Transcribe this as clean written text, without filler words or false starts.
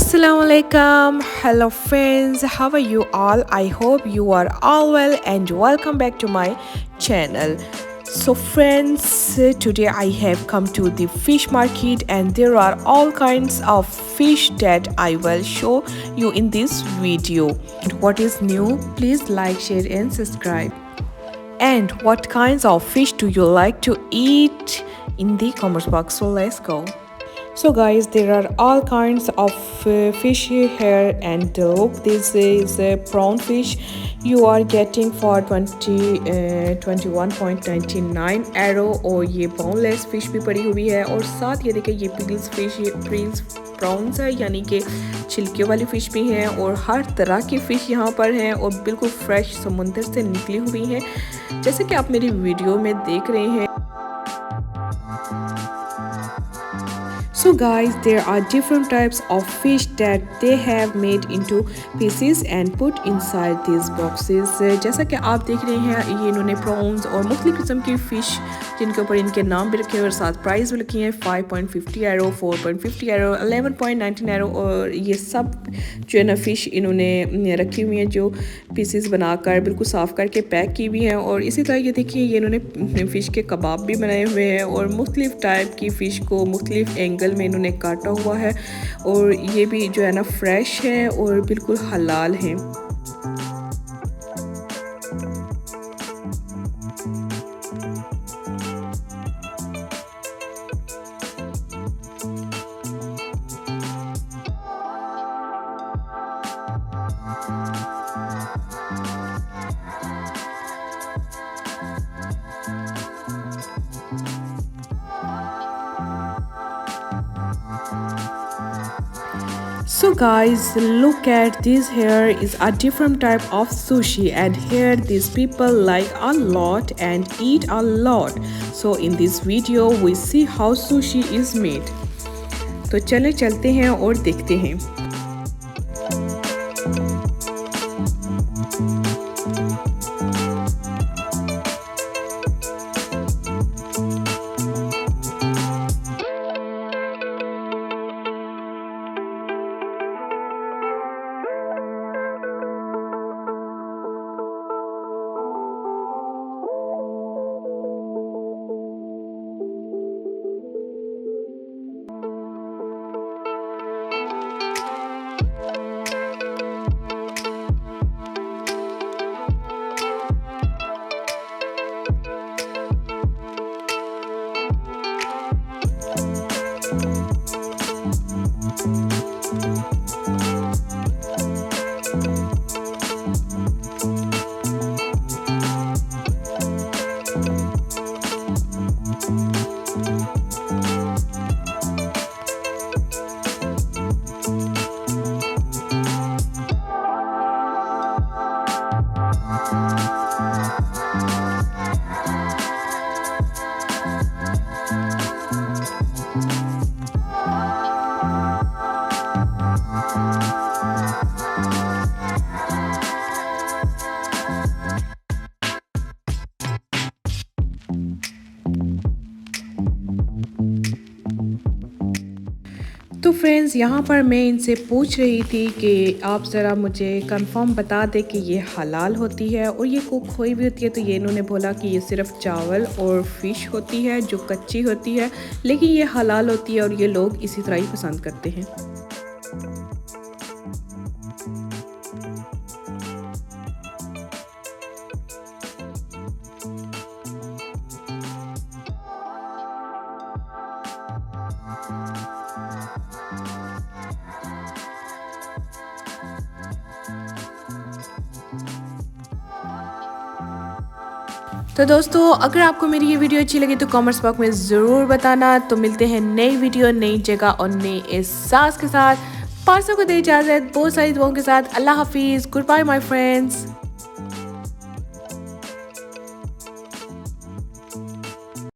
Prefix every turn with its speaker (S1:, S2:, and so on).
S1: Assalamu alaikum. Hello friends, how are you all? I hope you are all well and welcome back to my channel. So friends, today I have come to the fish market and there are all kinds of fish that I will show you in this video. And what is new? Please like, share and subscribe. And what kinds of fish do you like to eat? In the comment box, so let's go. So guys, there are all kinds of fish here, and look, this is a prawn fish. You are getting for 21.99 euro. और ये boneless fish भी पड़ी हुई है, और साथ ये देखिए ये peels fish, peels prawns है, यानी कि छिलके वाली फिश भी हैं, और हर तरह की फ़िश यहाँ पर हैं और बिल्कुल फ्रेश समुंदर से निकली हुई हैं, जैसे कि आप मेरी वीडियो में देख रहे हैं. So guys, there are different types of fish that they have made into pieces and put inside these boxes. जैसा कि आप देख रहे हैं, ये इन्होंने prawns और मुख्तलिफ किस्म की फ़िश जिनके ऊपर इनके नाम भी रखे हैं और साथ प्राइस भी लिखी हैं 5.50 euro, 4.50 euro, 11.19 euro, और ये सब जो है ना फ़िश इन्होंने रखी हुई हैं जो पीसेस बनाकर बिल्कुल साफ़ करके पैक की हुई हैं. और इसी तरह ये देखिए ये इन्होंने फ़िश के कबाब भी बनाए हुए हैं और मुख्तलिफ टाइप की फ़िश को मुख्तलिफ एंगल में इन्होंने काटा हुआ है, और ये भी जो है ना फ्रेश है और बिल्कुल हलाल है. So guys, look at this. Here is a different type of sushi, and here these people like a lot and eat a lot. So in this video we see how sushi is made. तो चले चलते हैं और देखते हैं. तो friends, यहाँ पर मैं इनसे पूछ रही थी कि आप ज़रा मुझे कंफर्म बता दें कि ये हलाल होती है और ये कुक हुई भी होती है. तो ये इन्होंने बोला कि ये सिर्फ चावल और फ़िश होती है जो कच्ची होती है, लेकिन ये हलाल होती है और ये लोग इसी तरह ही पसंद करते हैं. तो दोस्तों, अगर आपको मेरी ये वीडियो अच्छी लगी तो कमेंट्स बॉक्स में ज़रूर बताना. तो मिलते हैं नई वीडियो, नई जगह और नए एहसास के साथ. पासों को दे इजाज़त, बहुत सारी दुआओं के साथ. अल्लाह हाफिज़. Goodbye my friends.